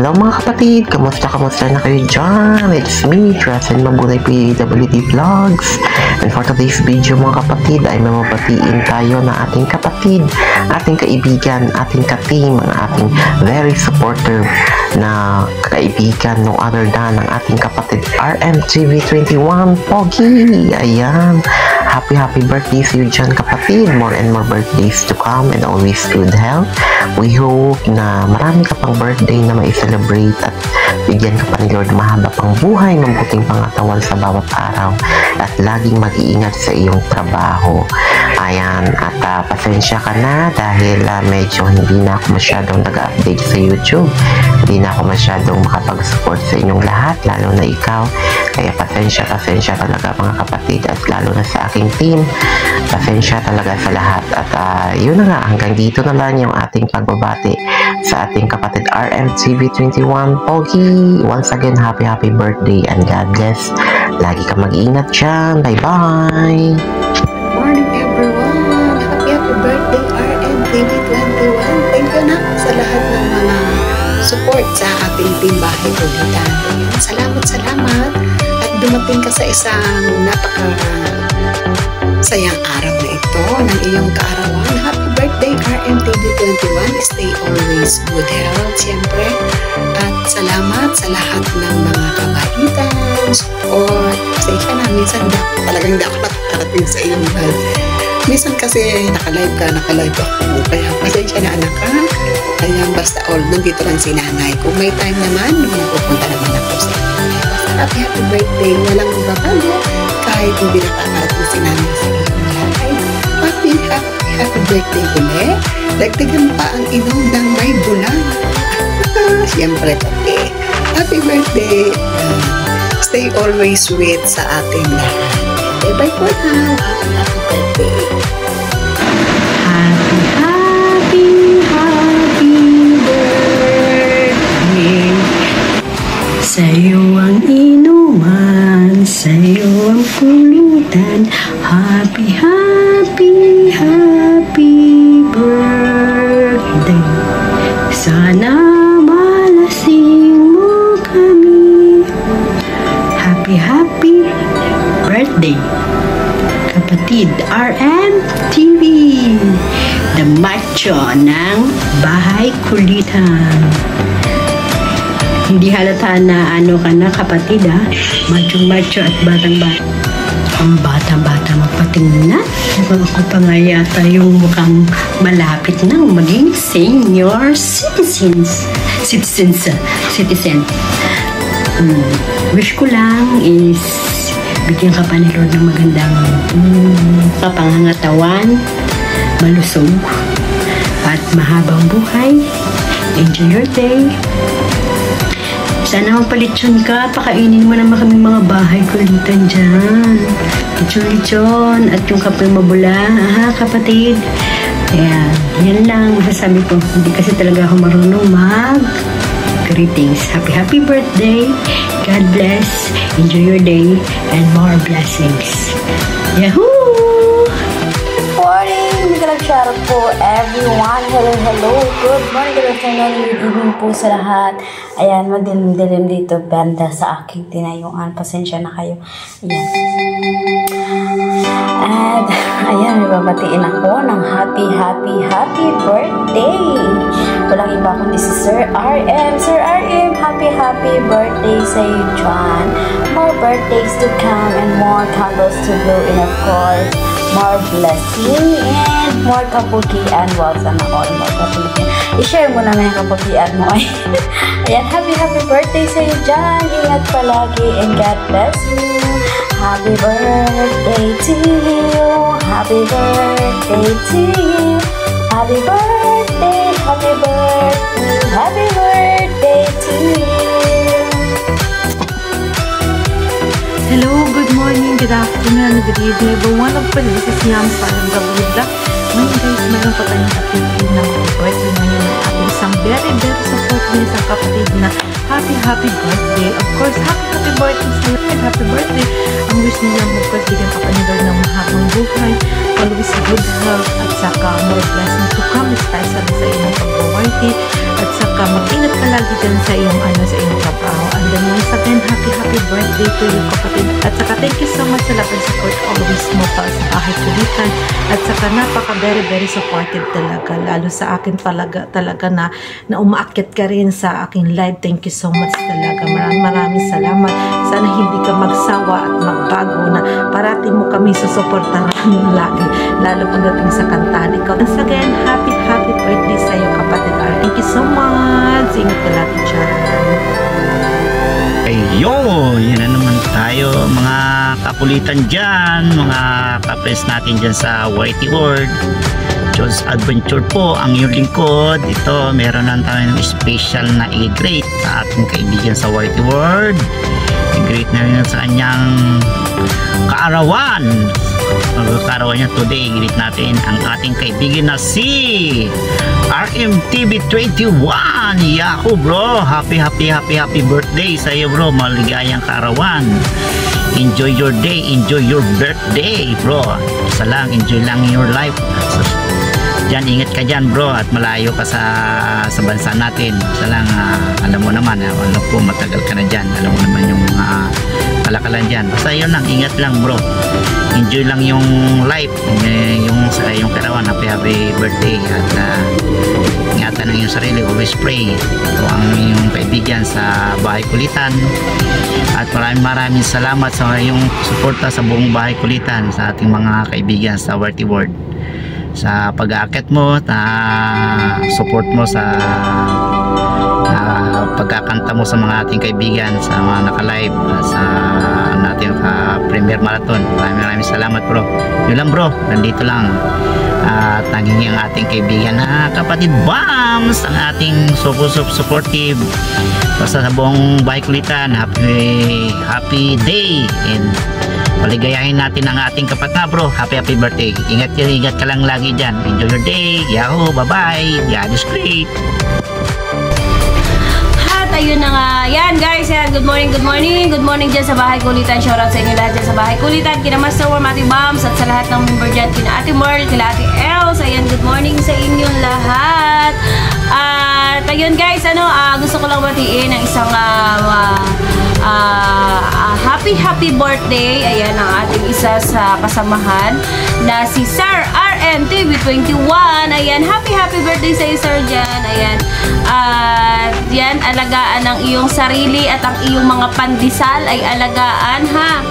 Hello mga kapatid, kamusta na kayo dyan? It's me, Trasen Mabunay PWD Vlogs. And for today's video mga kapatid ay mamapatiin tayo ng ating kapatid, ating kaibigan, ating ka-team, ang ating very supportive na kaibigan, no other than ang ating kapatid RMTV21 Pogi. Ayan, happy birthday to you dyan kapatid. More and more birthdays to come and always good health. We hope na marami ka pang birthday na mai-celebrate at bigyan ka pa ni Lord mahaba pang buhay, mabuting pangatawan sa bawat araw at laging mag-iingat sa iyong trabaho. Ayan, at pasensya ka na dahil medyo hindi na ako masyadong nag-update sa YouTube. Hindi na ako masyadong makapag-support sa inyong lahat, lalo na ikaw. Kaya pasensya talaga mga kapatid, at lalo na sa aking team. Pasensya talaga sa lahat. At yun na nga, hanggang dito na lang yung ating pagbabati sa ating kapatid RMTV21 Pogi. Once again, happy birthday and God bless. Lagi ka mag-iingat dyan. Bye-bye! Morning everyone! Happy birthday RMTV21! Thank you na sa lahat ng mga support sa ating team Bahay Kulitan. Salamat! At dumating ka sa isang sayang araw na ito ng iyong kaarawan. Happy birthday RMTV21. Stay always good health, siyempre. At salamat sa lahat ng mga kabaitan, support. Pasensya na, minsan talagang hindi ako nakakarating sa iyong live. Minsan kasi naka-live ako. Kaya pasensya na anak ka. Kaya basta all, nandito lang si nanay. Kung may time naman, pupunta naman ako sa inyo. Basta happy birthday. Walang babago. Kahit hindi nakakarating si nanay sa iyong live. Happy birthday ulit. Dagdagan pa ang inom ng may bulang. Siyempre, okay. Happy birthday. Stay always sweet sa ating lahat. Bye for now. Happy birthday. Happy birthday. Sa'yo ang inuman, sa'yo ang kulitan. Happy birthday. Sana malasing mo kami. Happy birthday, kapatid RMTV, the macho ng Bahay Kulitan. Hindi halata na ano ka na kapatid ha, macho at batang-bata. Ang bata-bata magpatingnan. Ako pa nga yata yung mukhang malapit nang maging senior citizen. Wish ko lang is bigyan ka pa ni Lord ng magandang kapangangatawan, malusog, at mahabang buhay. Enjoy your day. Sana magpalitsyon ka, pakainin mo naman kami mga Bahay Kulitan dyan. Litsyon, at yung kapoy mabula, kapatid. Kaya, yan lang masasabi ko. Hindi kasi talaga ako marunong greetings. Happy birthday. God bless. Enjoy your day and more blessings. Yahoo! Shout out po everyone. Hello. Good morning, good afternoon, good evening po sa lahat. Ayan, madilim-dilim dito banda sa aking tinayuan. Pasensya na kayo. Ayan. At ayan, babatiin ako ng happy birthday. Walang iba kundi si Sir RM. Sir RM, happy birthday sa iyo, John. More birthdays to come and more candles to blow, and of course, more blessing and more kapugian. Wow, sana all more kapugian. I-share mo naman yung kapugian mo. Ayan, happy birthday sa iyo, John. Ingat palagi and God bless you. Happy birthday to you. Happy birthday to you. Happy birthday to you. Hello, good morning, good afternoon, good evening, everyone. Of course, this is Yam Parang Gawida. Ngayon guys, mayroon pa tayong kapatid na mag-birthday ngayon ng ating isang very supportive isang kapatid na happy birthday. Of course, happy birthday sa iyo and happy birthday. Ang wish niya mo, of course, bigyan ka pa ni Lord ng mahabang buhay, always good health, at saka more blessings to come, especially sa iyong pag-birthday. At saka mag-ingat ka lagi dyan sa iyong trabaho. And then once again, happy birthday to you, kapatid. At saka thank you so much sa love and support always mo para sa Bahay Kulitan. At saka napaka very supportive talaga. Lalo sa akin talaga na umaakyat ka rin sa aking live. Thank you so much talaga. Maraming salamat. Sana hindi ka magsawa at magbago na parating mo kami susuportahan lagi. Lalo pagdating sa kantahan ikaw. Once again, happy birthday sa iyo, kapatid. Thank you so much. Ingat ka lagi dyan. Ayun, yan na naman tayo mga kakulitan dyan, mga kapres natin dyan sa Whitey World. John's Adventure po ang iyong lingkod. Ito, meron na tayong special na i-greet sa ating kaibigan sa Whitey World. I-greet na rin sa kanyang kaarawan. Kaarawan niya today, i-greet natin ang ating kaibigan na si RMTV21. Yahoo bro, happy birthday sa iyo bro, maligayang kaarawan. Enjoy your day, enjoy your birthday bro. Isa lang, enjoy lang your life. Diyan, ingat ka dyan bro, at malayo ka sa bansa natin. Isa lang, alam mo naman, alam ko matagal ka na dyan, alam mo naman yung kalakalan dyan. Basta yun lang, ingat lang bro, enjoy lang yung life, yung karawan. Happy birthday, at ingatan ng iyong sarili, always pray. Ito ang iyong kaibigan sa Bahay Kulitan, at maraming salamat sa iyong suporta sa buong Bahay Kulitan, sa ating mga kaibigan sa Whitey World, sa pag-aakit mo, support mo sa pagkakanta mo sa mga ating kaibigan, sa mga naka-live sa natin Premier Marathon. Maraming salamat bro. Yun lang bro, nandito lang at naging ang ating kaibigan na kapatid Bams, ang ating supportive basta sa buong Bahay Kulitan. Happy day, and paligayahin natin ang ating kapatid bro. Happy birthday. Ingat ka lang lagi dyan. Enjoy your day. Yahoo, bye bye. God is great. Ayun na nga. Yan guys, yan. Good morning dyan sa Bahay Kulitan. Shoutout sa inyo lahat dyan sa Bahay Kulitan. Kina Master Worm, Ate Bams, at sa lahat ng member dyan. Kina Ate Merl, kina Ate Els. Ayan, good morning sa inyong lahat. At ayun guys, gusto ko lang batiin ang isang happy birthday. Ayan ang ating isa sa kasamahan na si Sir RMTV21. Ayan, happy birthday sa iyo Sir dyan. Ayan, yan, alagaan ang iyong sarili at ang iyong mga pandesal ay alagaan ha.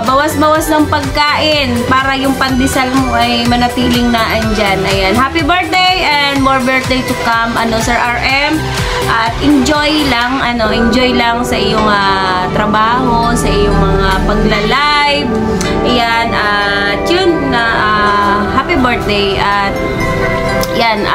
Bawas-bawas ng pagkain para yung pandesal mo ay manatiling naandyan. Ayan, happy birthday and more birthday to come, Sir RM. At enjoy lang sa iyong trabaho, sa iyong mga pagla-live. Ayan, at yun na happy birthday. At yan,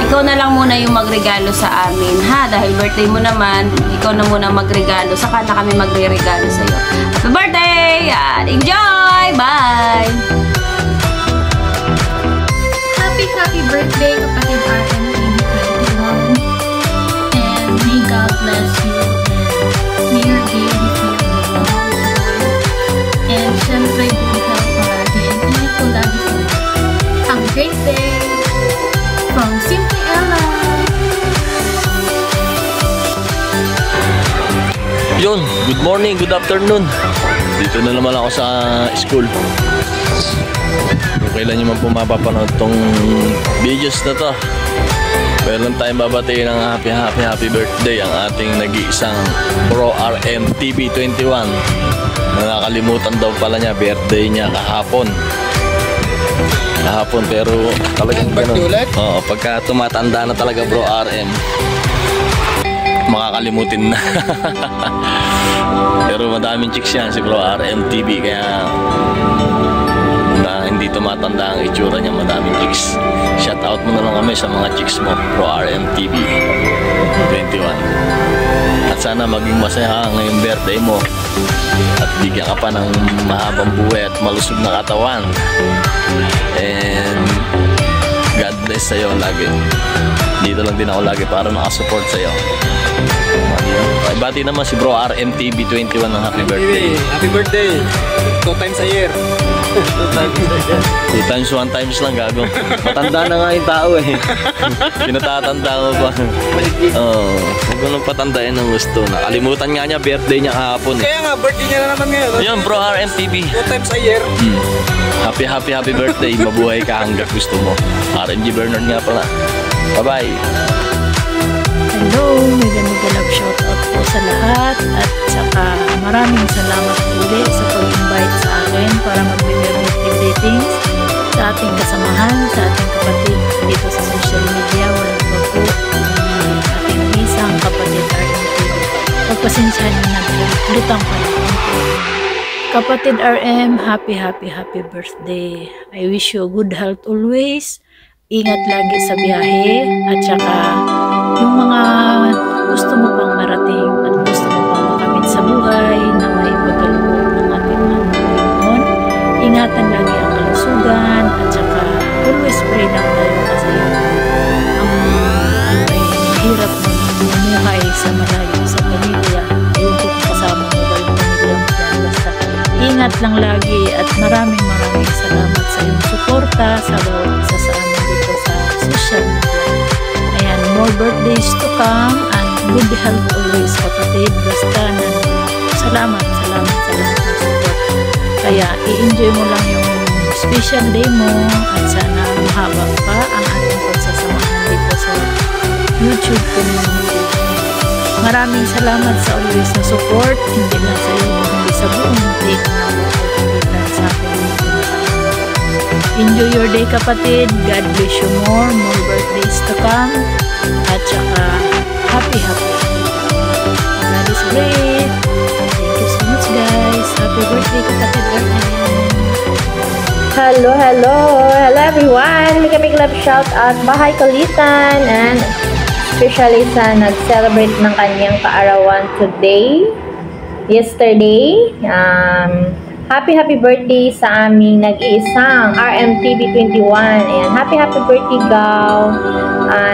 ikaw na lang muna yung magregalo sa amin ha, dahil birthday mo naman, ikaw na muna magregalo, saka na kami magre-regalo sa iyo. Happy birthday and enjoy. Bye. Happy birthday kapatid RMTV21, and may God bless you, and may your day be filled with love, and syempre good health palagi, and ingat ko lagi sa iyo. Have a great day from Simply Ella. Yun, good morning, good afternoon. Dito na naman ako sa school. Kung kailan nyo man po mapapanood tong videos na to, meron tayong babatiin ng happy birthday ang ating nag-iisang Pro RMTV21. Nakakalimutan daw pala niya, birthday niya kahapon, pero talagang ganun. Oo, pagka tumatanda na talaga Bro RM, makakalimutin na. Pero madaming chicks yan si Bro RMTV, kaya na hindi tumatanda ang itsura niya, madaming chicks. Shout out mo na lang kami sa mga chicks mo, Bro RMTV 21. At sana maging masaya ngayong birthday mo, at bigyan ka pa ng mahabang buhay at malusog na katawan. And God bless sa'yo lagi. Dito lang din ako lagi para makasupport sa'yo. Bati naman si Bro RMTV21 ng happy birthday. Happy birthday! 2 times a year. 2 times 1 times lang gago. Matanda na nga yung tao eh. Pinatatanda mo pa. Huwag mo nang patandain ng gusto. Nakalimutan nga niya, birthday niya kahapon. Kaya nga, birthday niya na naman ngayon. Yun bro, RMTV. 2 times a year. Happy birthday. Mabuhay ka hanggang gusto mo. RMG Bernard nga pala. Bye-bye. Hello, mega love shoutout po sa lahat at saka maraming salamat uli sa pag-invite sa akin para mag-birthday greetings sa ating kasamahan, sa ating kapatid dito sa social media. Walang ba po ating isang kapatid RMTV. Pagpasensyahan nyo na lutang pa lang po. Kapatid RM, happy birthday. I wish you good health always. Ingat lagi sa biyahe at saka yung mga gusto mo pang marating at gusto mo pang makamit sa buhay na may pagkaloob ng ating mga Panginoon. Ingatan lagi ang kalusugan at saka always pray lang tayo kasi ang ay mahirap mamuhay sa malayo sa pamilya. Ayun po kung kasama mo ba yung pamilya mo dyan. Basta ingat lang lagi at maraming salamat sa iyong suporta sa bawat isa sa amin dito sa social media. Ayan, more birthdays to come and good health always kapatid. Basta salamat sa lahat ng support. Kaya i-enjoy mo lang yung special day mo at sana mahaba pa ang ating pagsasamahan dito sa YouTube community. Maraming salamat sa always na support, hindi lang sa iyo, hindi sa buong team na magpapalitan sa akin. Enjoy your day kapatid. God bless you more birthdays to come. At saka happy. God is great. Thank you so much guys. Happy birthday kapatid Arnel. Hello everyone. Big love shout out Bahay Kulitan and especially sa nag-celebrate ng kanyang kaarawan yesterday. Happy birthday sa aming nag-iisang RMTV21. Ayan, happy birthday Gaw.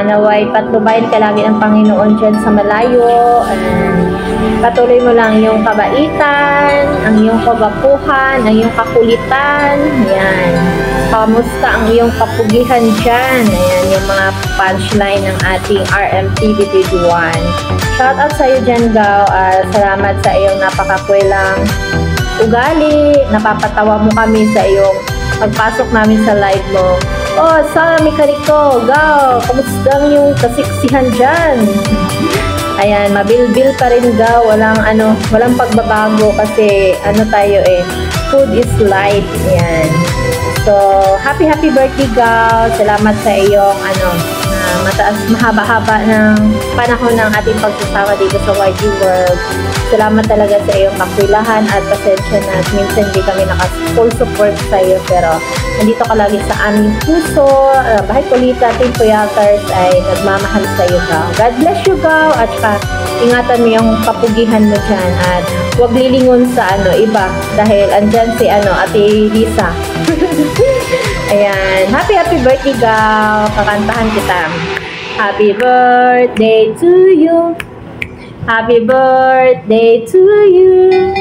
Naway patnubayan ka lagi ng Panginoon dyan sa malayo. And patuloy mo lang yung kabaitan, ang iyong kagapuhan, ang iyong kakulitan. Ayan. Kamusta ang iyong kapugihan dyan? Ayan, yung mga punchline ng ating RMTV21. Shout out sa iyo dyan Gaw. Salamat sa iyong napakakwelang ugali, napapatawa mo kami sa iyong pagpasok namin sa live mo. Oh, sa mekaniko, Gaw, kamusta yung kasiksihan dyan? Ayan, mabilbil pa rin Gaw, walang pagbabago kasi tayo food is life. Ayan. So, happy birthday Gaw. Salamat sa iyong mahaba-haba ng panahon ng ating pagsasama dito sa YG World. Salamat talaga sa iyong kakwilahan at pasensya na at minsan hindi kami naka-full support sa iyo pero nandito ka lagi sa aming puso. Bahay Kulita, Team Puyakers ay nagmamahal sa iyo Gaw. God bless you Gaw at saka ingatan mo yung kapugihan mo dyan at huwag lilingon sa iba dahil andyan si Ate Lisa. Ayan, happy birthday Gaw. Kakantahan kita. Happy birthday to you. Happy birthday to you.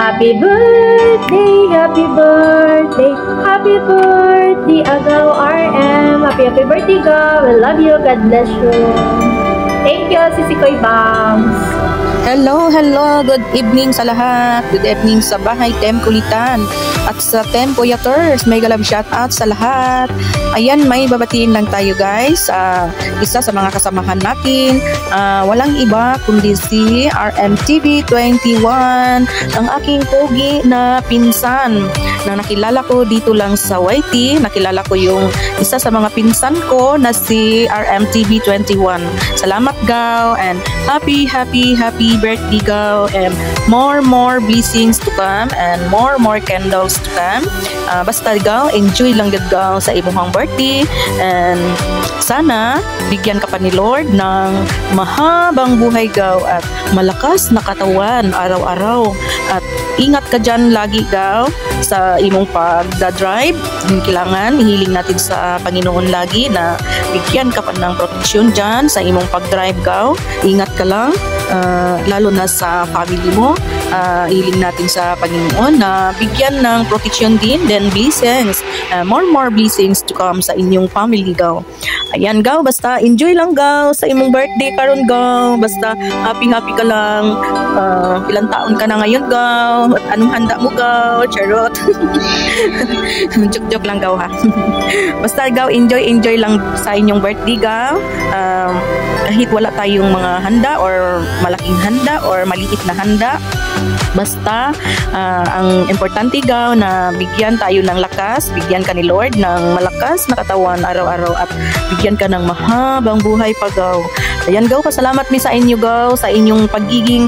Happy birthday, happy birthday, happy birthday Agaw RM. Happy birthday Gaw. I love you. God bless you. Thank you, Sisi Koy Bangs. Hello. Good evening sa lahat. Good evening sa Bahay Tem Kulitan at sa Tem Puyakers. Mega love shout out sa lahat. Ayan, may babatiin lang tayo guys. Isa sa mga kasamahan natin. Walang iba kundi si RMTV21. Ang aking pogi na pinsan na nakilala ko dito lang sa YT. Nakilala ko yung isa sa mga pinsan ko na si RMTV21. Salamat Gaw and happy birthday Gaw and more blessings to come and more candles to come. Basta Gaw, enjoy lang gud Gaw sa imong birthday and sana bigyan ka pa ni Lord ng mahabang buhay Gaw at malakas na katawan araw-araw at ingat ka dyan lagi Gaw sa imong pagdadrive. Kailangan hiling natin sa Panginoon lagi na bigyan ka pa ng proteksyon dyan sa imong pagdrive Gaw. Ingat ka lang lalo na sa family mo. Hiling natin sa Panginoon na bigyan ng protection din, then blessings, more blessings to come sa inyong family gaw. Ayan gaw, basta enjoy lang gaw sa imong birthday karon gaw, basta happy ka lang. Ilang taon ka na ngayon gaw, at anong handa mo gaw, charot. Joke lang gaw ha. Basta gaw, enjoy lang sa inyong birthday gaw. Kahit wala tayong mga handa or malaking handa or maliit na handa, basta ang importante gaw na bigyan tayo ng lakas, bigyan ka ni Lord ng malakas na katawan araw-araw at bigyan ka ng mahabang buhay pa gaw. Ayan gaw, pasalamat mi sa inyo gaw sa inyong pagiging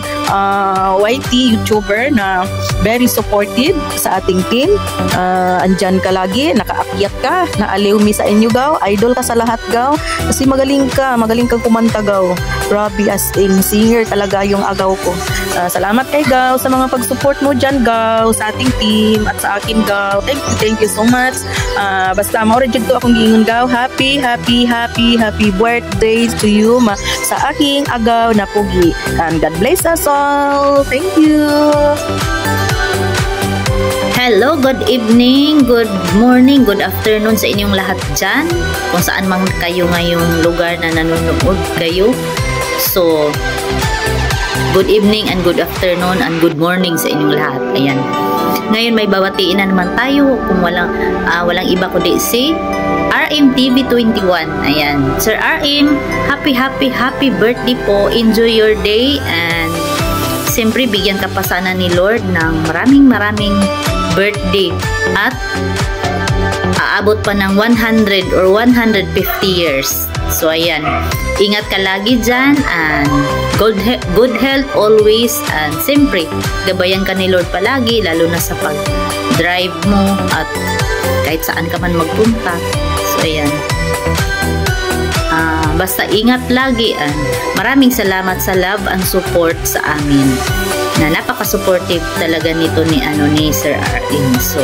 YT YouTuber na very supportive sa ating team. Andyan ka lagi, nakaakyat ka, naaliw mi sa inyo gaw, idol ka sa lahat gaw kasi magaling kang kumanta gaw. Grabe, as in singer talaga yung agaw ko. Salamat kay gaw sa mga pag-support mo dyan gaw sa ating team at sa akin gaw. Thank you so much. Basta maurajud ko akong giingon gaw, happy birthday to you sa aking agaw na pugi. And God bless us all. Thank you. Hello, good evening, good morning, good afternoon sa inyong lahat dyan. Kung saan man kayo ngayong lugar na nanonood kayo. So, good evening and good afternoon and good morning sa inyong lahat. Ayan. Ngayon may babatiin na naman tayo kung walang iba kundi si RMTV21. Ayan. Sir RM, happy birthday po. Enjoy your day and siyempre bigyan ka pa sana ni Lord ng maraming birthday at aabot pa ng 100 or 150 years. So ayan, ingat ka lagi dyan and good health always, and siyempre gabayan ka ni Lord palagi lalo na sa pag-drive mo at kahit saan ka man magpunta. So ayan, basta ingat lagi and maraming salamat sa love and support sa amin na napaka-supportive talaga nito ni Sir RM. So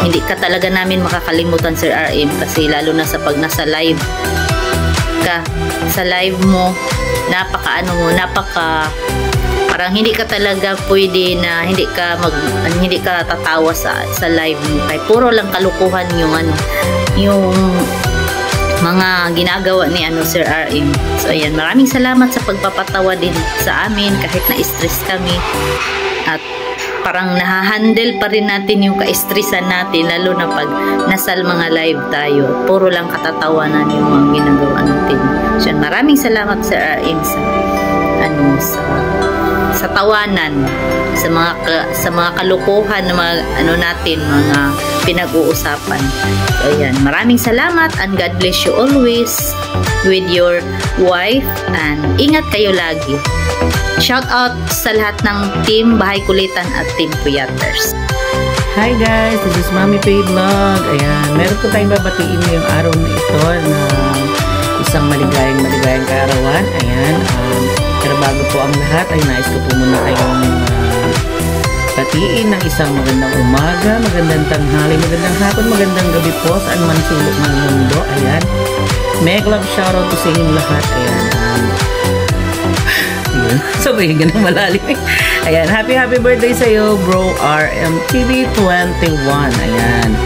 hindi ka talaga namin makakalimutan, Sir RM, kasi lalo na sa pag nasa live ka, sa live mo, parang hindi ka talaga pwede na hindi ka tatawa sa live mo. Kaya puro lang kalukuhan yung mga ginagawa ni Sir RM. So ayan, maraming salamat sa pagpapatawa din sa amin kahit na-stress kami at parang nahahandle pa rin natin yung ka-stressan natin lalo na pag nasal mga live tayo. Puro lang katatawanan yung mga ginagawa natin. So maraming salamat Sir RM sa tawanan, sa mga kalukuhan na mga mga pinag-uusapan. So, ayan, maraming salamat and God bless you always with your wife and ingat kayo lagi. Shout out sa lahat ng team Bahay Kulitan at Team Puyaters. Hi guys, this is Mami Pay Vlog. Ayan, meron po tayong babatiin ngayong araw na ito na isang maligayang kaarawan. Ayan, pero bago po ang lahat ay nais ko po muna kayong batiin ng isang magandang umaga, magandang tanghali, magandang hapon, magandang gabi po saan man sulok ng mundo. Ayan, mega love shoutout po sa inyong lahat. Ayan, sabihin ka ng malalim. Ayan, happy birthday sa iyo, bro RMTV21. Ayan,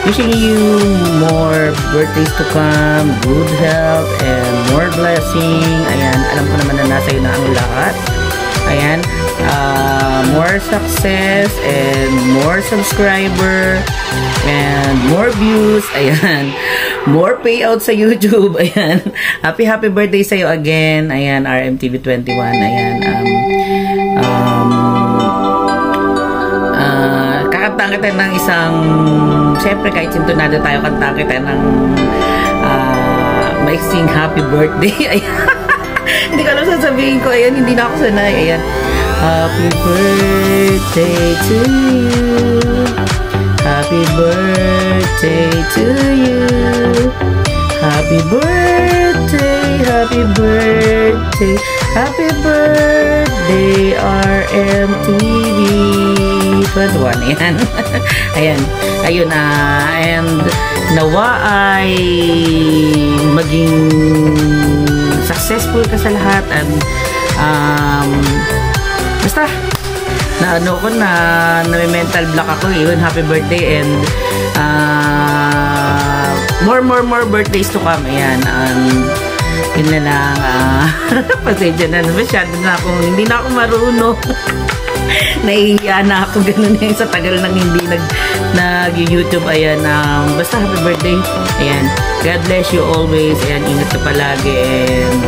wishing you more birthdays to come, good health and more blessing. Ayan, alam ko naman na nasa iyo na ang lahat. Ayan, more success and more subscriber and more views. Ayan, more payout sa YouTube. Ayan, happy birthday sa iyo again. Ayan, RMTV21. Ayan, kakanta kita ng isang, syempre kahit sintonado tayo, kanta kita ng maiksing happy birthday. Ayan, hindi ko alam sasabihin ko. Ayan, hindi na ako sanay. Ayan, happy birthday to you, happy birthday to you, happy birthday, happy birthday, happy birthday RMTV21. Ayan. Ayan, ayun and nawa ay maging successful ka sa lahat and basta na ano ko na may mental block ako yun. Happy birthday and more birthdays to come. Ayan, yun na lang. Pasensya na, masyado na akong hindi na ako marunong. Naiiya na ako, ganun yung sa tagal nang hindi nag-YouTube. Ayan, basta happy birthday. Ayan, God bless you always. Ayan, ingat ka palagi and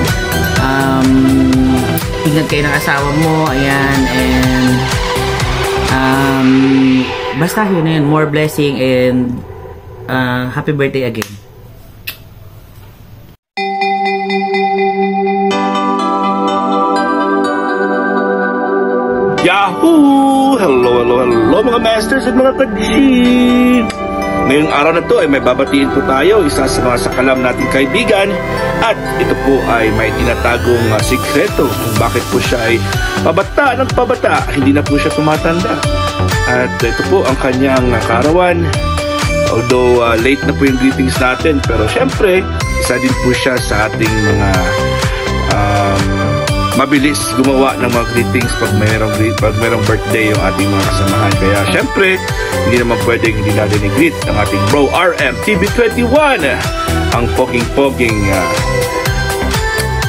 ingat kayo ng asawa mo. Ayan, and basta yun na yun, more blessing and happy birthday again. Yahoo! Hello mga masters at mga tag-ship! Ngayong araw na to ay may babatiin po tayo, isa sa mga sakalam nating kaibigan, at ito po ay may tinatagong sikreto kung bakit po siya ay pabata ng pabata, hindi na po siya tumatanda. At ito po ang kanyang kaarawan. Although late na po yung greetings natin, pero syempre isa din po siya sa ating mga mabilis gumawa ng mga greetings pag mayroong birthday yung ating mga kasamahan. Kaya syempre hindi naman pwedeng hindi natin i-greet ang ating bro RM TV21, ang poging-poging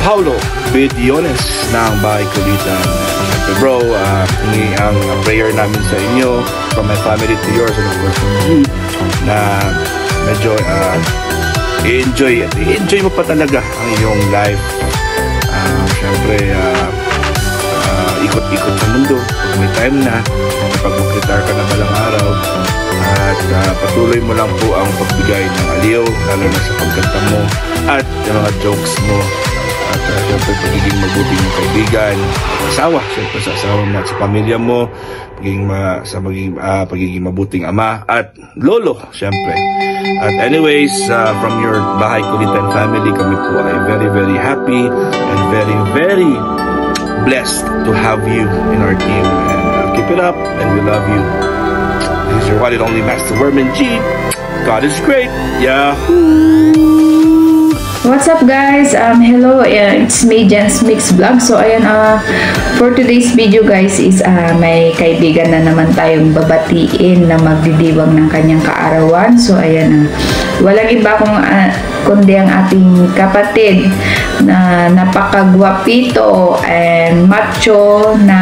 Paulo Bediones ng Bahay Kulitan. Syempre bro, ang prayer namin sa inyo, from my family to yours, and of course from you, na medyo i-enjoy mo pa talaga ang iyong life. Syempre ikot-ikot sa mundo pag may time na, pag mag-retire ka na balang araw, at patuloy mo lang po ang pagbigay ng aliw, lalo na sa pagkanta mo at yung mga jokes mo, at syempre pagiging mabuting mong kaibigan, asawa, syempre sa asawa mo at sa pamilya mo, pagiging mabuting ama at lolo, syempre. At anyways, from your Bahay Kulitan family, kami po ay very happy and very blessed to have you in our team, and keep it up, and we love you. This is your one and only Master Werman G. God is great. Yahoo! What's up guys? Hello, it's me, Jens Mix Vlog. So ayan, for today's video guys is may kaibigan na naman tayong babatiin na magdidiwang ng kanyang kaarawan. So ayan, walang iba kundi ang ating kapatid na napakagwapito and macho na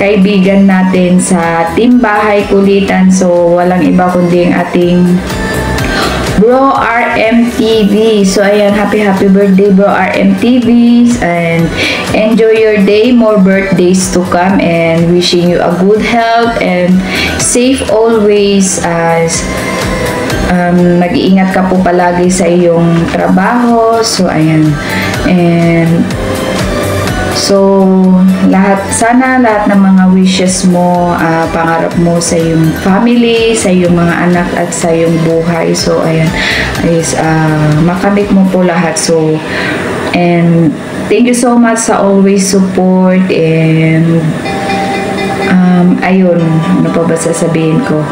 kaibigan natin sa Team Bahay Kulitan. So walang iba kundi ang ating Bro RM TV. So ayan, happy birthday Bro RM TV, and enjoy your day, more birthdays to come, and wishing you a good health and safe always. Mag-iingat ka po palagi sa iyong trabaho. So ayan, and so sana lahat ng mga wishes mo, pangarap mo sa iyong family, sa iyong mga anak at sa iyong buhay, so ayan, is makamit mo po lahat. So and thank you so much sa always support, and ayun, ano pa ba sasabihin ko?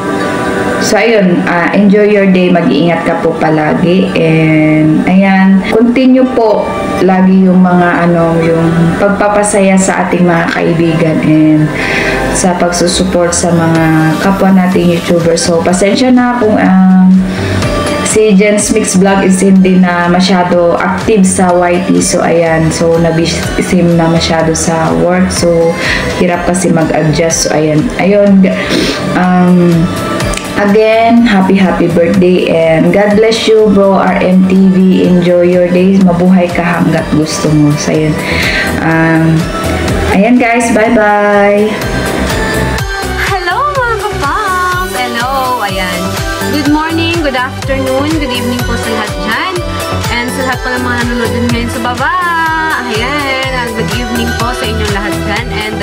So ayun, enjoy your day, mag-iingat ka po palagi, and ayan, continue po lagi yung mga yung pagpapasaya sa ating mga kaibigan and sa pagsusupport sa mga kapwa nating YouTuber. So pasensya na kung si Jens Mix Vlog is hindi na masyado active sa YT. So ayan, so nabisim na masyado sa work, so hirap kasi mag-adjust. So ayun, again, happy birthday and God bless you Bro RM TV. Enjoy your days, mabuhay ka hanggat gusto mo. So ayan, ayan guys, bye bye. Hello mga kapangs, hello, ayan, good morning, good afternoon, good evening po sa lahat dyan, and sa lahat po ng mga nanonood din ngayon sa baba. Ayan, good evening po sa inyong lahat dyan, and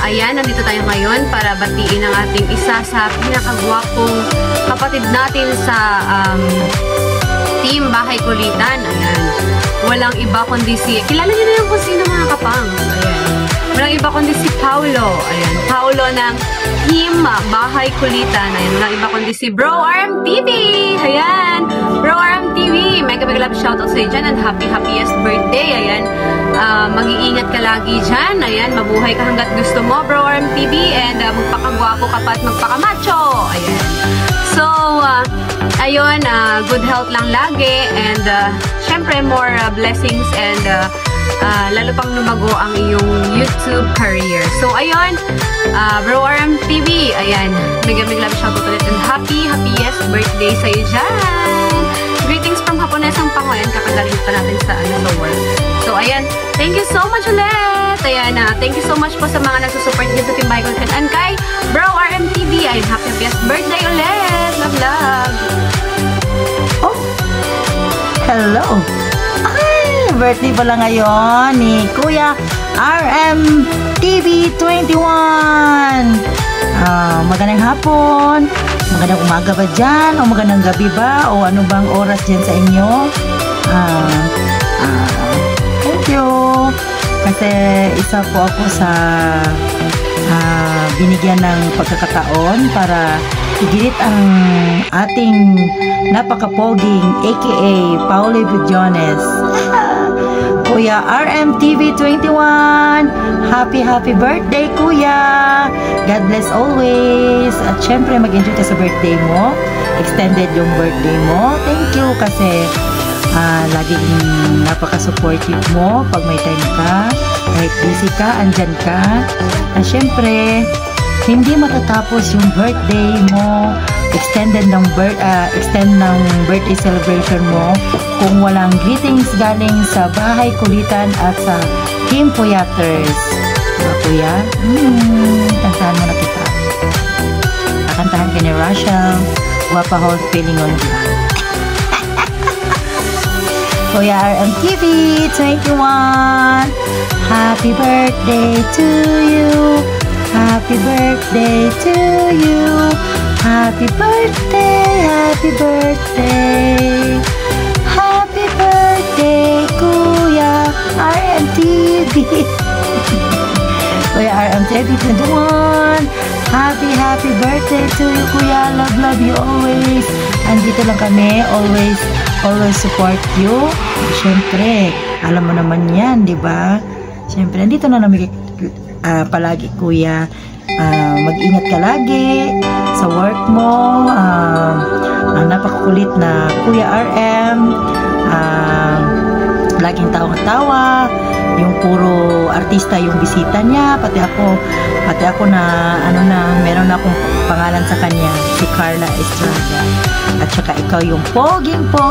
ayan, nandito tayo ngayon para batiin ang ating isa sa pinakagwapong kapatid natin sa Team Bahay Kulitan. Ayan, walang iba kundi kilala niyo na yung kung sino mga kapangs. Ayan, walang iba kundi si Paulo. Ayan, Paulo ng Team Bahay Kulitan. Ayan, walang iba kundi si Bro RM TV. Ayan, Bro RM TV, mega love shoutout sa iyo dyan, and happiest birthday. Ayan, mag-iingat ka lagi dyan. Ayan, mabuhay ka hanggat gusto mo, Bro RMTV. And magpakagwapo ka pa at magpakamacho. Ayan. So, ayun, good health lang lagi. And, syempre, more blessings and lalo pang lumago ang iyong YouTube career. So, ayun, Bro RMTV, ayan, mega love shoutout ulit and happiest birthday sa'yo dyan. Greetings from Haponesang Pangoyan, kakagaling pa natin sa world. So, ayan, thank you so much ulit. Ayan, thank you so much po sa mga nagsusupport din sa Team Bahay Content. And kay Bro RMTV, ayun, happiest birthday ulit. Love, love. Oh, hello. Ay, birthday pala ngayon ni Kuya RMTV21. Magandang hapon. Magandang umaga ba dyan? O magandang gabi ba? O ano bang oras dyan sa inyo? Thank you. Kasi isa po ako sa binigyan ng pagkakataon para igirit ang ating napakapoging aka Paolo Budiones. Kuya RMTV21, happy birthday Kuya. God bless always. At syempre mag-enjoy ka sa birthday mo. Extended yung birthday mo. Thank you kasi laging napaka-supportive mo pag may time ka. Kahit busy ka, andyan ka. At syempre, hindi matatapos yung birthday mo, extend ng birthday celebration mo kung walang greetings galing sa Bahay Kulitan at sa Team Puyaters. Diba, Kuya? Kantahan mo na kita. Kakantahan ka ni Rachel, Guapa Hold Feeling on You. Kuya RMTV 21, happy birthday to you. Happy birthday to you. Happy birthday, happy birthday. Happy birthday, Kuya RMTV. Kuya RMTV 21. Happy birthday to you, Kuya. Love you always. Andito lang kami, always support you. Siyempre, alam mo naman yan, di ba? Siyempre, andito na namin palagi, Kuya. Mag-ingat ka lagi sa work mo. Ang napakakulit na Kuya RM. Laging tawa-tawa. Yung puro artista yung bisita niya. Pati ako na meron na akong pangalan sa kanya, si Carla Estrada. At saka ikaw yung poging aka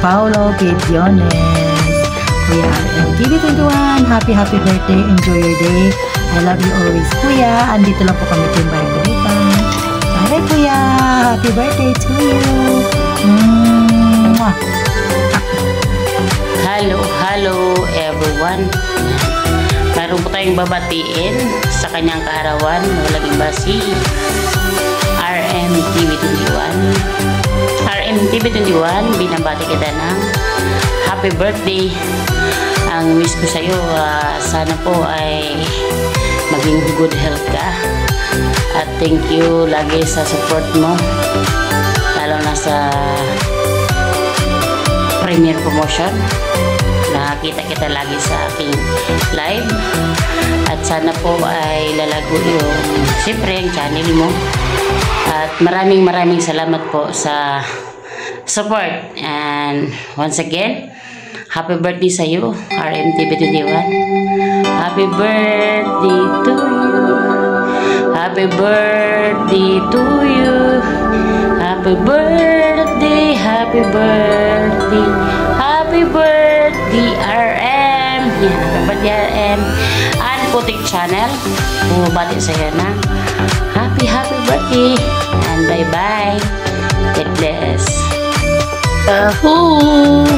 Paolo Budiones. Kuya RMTV21, happy birthday, enjoy your day. I love you always, Kuya. Andito lang po kami Team Bahay Kulitan. Bye, Kuya. Happy birthday to you. Hello everyone. Meron po tayong babatiin sa kanyang kaarawan. Walang iba si RMTV21. RMTV21, binabati kita ng happy birthday. Ang wish ko sa iyo, sana po ay maging good health ka. At thank you lagi sa support mo. Lalo na sa premiere promotion. Nakakita kita lagi sa aking live. At sana po ay lalago yung siyempre ang channel mo. At maraming salamat po sa support. And once again, happy birthday sa iyo, RMTV21. Happy birthday to you. Happy birthday to you. Happy birthday, happy birthday. Happy birthday, RM. Yan, happy birthday, RM. And Putik Channel, bumabati sa iyo na happy birthday. And bye-bye. God bless.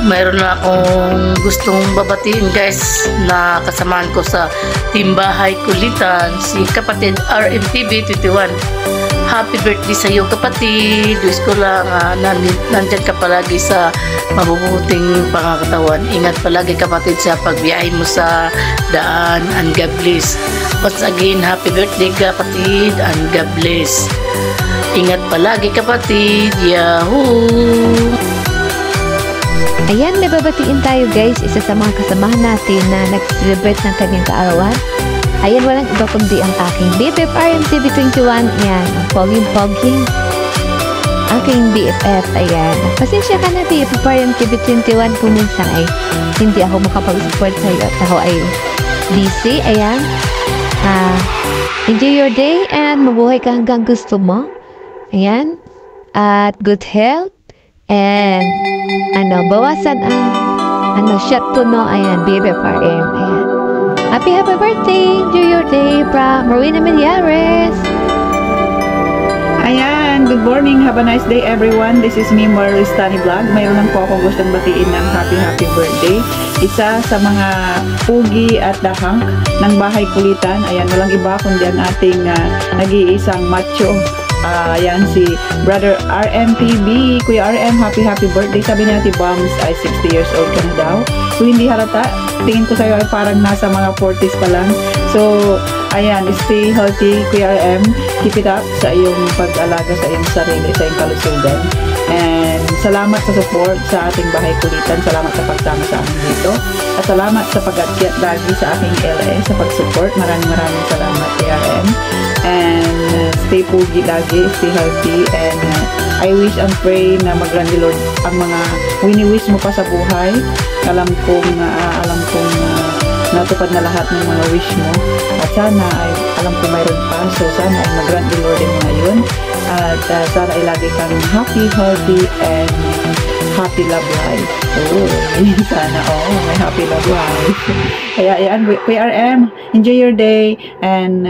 Mayroon na akong gustong babatiin guys na kasamaan ko sa Team Bahay Kulitan, si kapatid RMTV21. Happy birthday sa iyo, kapatid. Wish ko lang nandyan ka palagi sa mabubuting pangakatawan. Ingat palagi, kapatid, sa pagbiyahe mo sa daan, and God bless. Once again, happy birthday, kapatid, and God bless. Ingat palagi, kapatid. Yahoo! Ayan, may babatiin tayo guys. Isa sa mga kasamahan natin na nag-celebrate ng kanyang kaarawan. Ayan, walang iba kundi ang aking BFF RMTV21. Ayan, ang pogying-pogying. Aking BFF, ayan. Pasensya ka na BFF RMTV21 kung minsan ay hindi ako makapag-support sa'yo at ako ay busy. Ayan. Enjoy your day and mabuhay ka hanggang gusto mo. Ayan. At good health. And bawasan ang shot puno. Ayan, BFFRM. Ayan. Happy birthday. Enjoy your day from Marina Millares. Ayan, good morning. Have a nice day everyone. This is me, Marlis Tani Vlog. Mayroon lang po akong gustong batiin ng happy birthday. Isa sa mga pugi at dahang ng bahay kulitan. Ayan, walang iba kundi ang ating nag-iisang macho. Ayan, si Brother RMTV. Kuya RM, happy birthday. Sabi ni Ate Bombs ay 60 years old ka na daw. So, hindi halata. Tingin ko sa'yo ay parang nasa mga 40s pa lang. So, ayan, stay healthy, Kuya RM. Keep it up sa iyong pag-alaga sa iyong sarili, sa iyong kalusugan. And salamat sa support sa ating bahay kulitan. Salamat sa pagsama sa amin dito. At salamat sa pag-akyat lagi sa aking LS, sa pag-support. Maraming salamat, Kuya RM. And stay pugi lagi, stay healthy. And I wish and pray na mag-grant Lord ang mga wini-wish mo pa sa buhay. Alam kong natupad na lahat ng mga wish mo. At sana ay, alam ko mayroon pa. So sana ay mag-grant the Lord yung mga yun. At sana ay lagi kang happy, healthy, and happy love life. Oh, sana may happy love life. Kaya ayan, PRM, enjoy your day and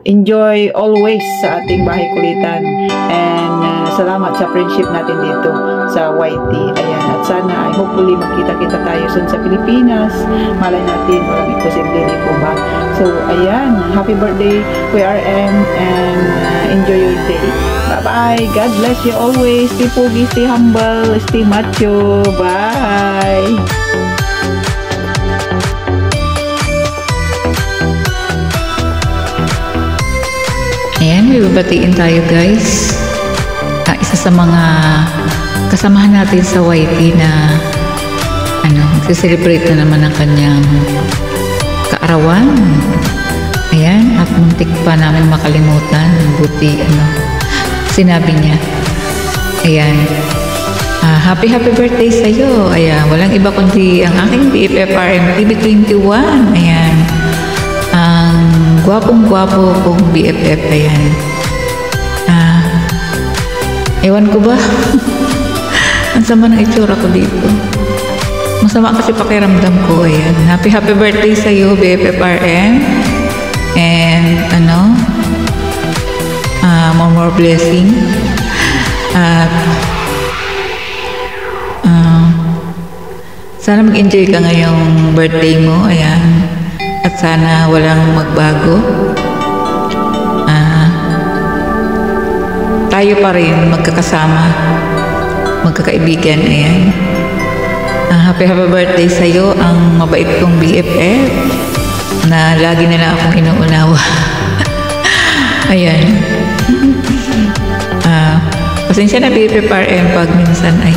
enjoy always sa ating bahay kulitan. And salamat sa friendship natin dito sa YT. Ayan, at sana ay hopefully magkita-kita tayo sa Pilipinas. Malay natin, walang imposible, di po ba? So, ayan, happy birthday, PRM, and enjoy your day. Bye-bye. God bless you always. Stay pogi, stay humble, stay macho. Bye! Ayan, may babatiin tayo guys. Isa sa mga kasamahan natin sa YT na magsiselebrate na naman ang kanyang kaarawan. Ayan, at muntik pa namin makalimutan. Buti, sinabi niya. Ayan, happy birthday sa'yo. Ayan, walang iba kundi ang aking BFF RMTV21. Ayan, ang gwapong-gwapo kong BFF. Ayan. Ewan ko ba? Ang sama ng itsura ko dito. Masama kasi pakiramdam ko. Ayan. Happy birthday sa'yo, BFFRM. And, more blessing. At, sana mag-enjoy ka ngayong birthday mo. Ayan. At sana walang magbago. Tayo pa rin magkakasama, magkakaibigan. Ayan. Happy birthday sa'yo, ang mabait kong BFF na lagi na lang akong inuunawa. Ayan. Pasensya na BFF RM pag minsan ay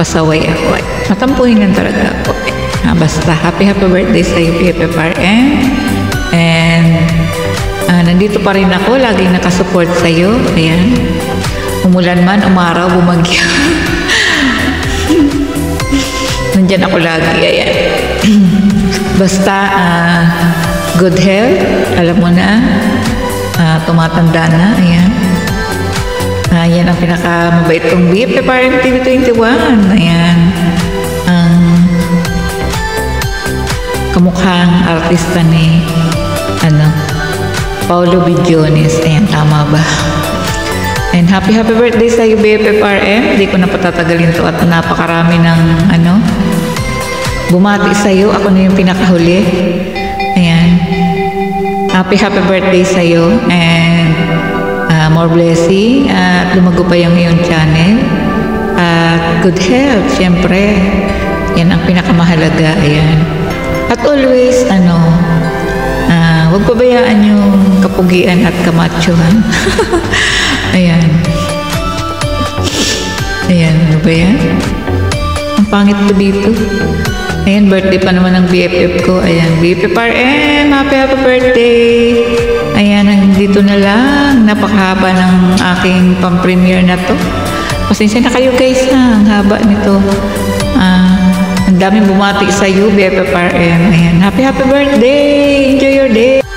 pasaway ako. Matampuhin lang talaga ako. Basta happy birthday sa'yo, BFF RM. And nandito pa rin ako, laging nakasupport sa'yo. Ayan. Umulan man, umaraw, bumagyo. Nandyan ako lagi. Ayan. Basta, good health. Alam mo na, tumatanda na. Ayan. Ayan ang pinakamabait kong BFF RMTV21. Ayan. Ang kamukhang artista ni Paulo Bidiones. Ayan, tama ba? And happy birthday sa iyo, BFF RM. Hindi ko na patatagalin to at napakarami ng bumati sa iyo. Ako na yung pinakahuli. Ayan. Happy birthday sa iyo and more blessing at lumago pa yung iyong channel. At good health, syempre. Yan ang pinakamahalaga. Ayan. At always, huwag pabayaan yung kapugian at kamachohan. Ayan. Ayan, ano ba yan? pangit to dito. Ayan, birthday pa naman ng BFF ko. Ayan, BFF RM, happy birthday! Ayan, nandito na lang. Napakahaba ng aking pang-premiere na to. Pasensya na kayo guys na, ang haba nito. Ang daming bumati sa iyo, BFF RM. Ayan, happy birthday! Enjoy your day!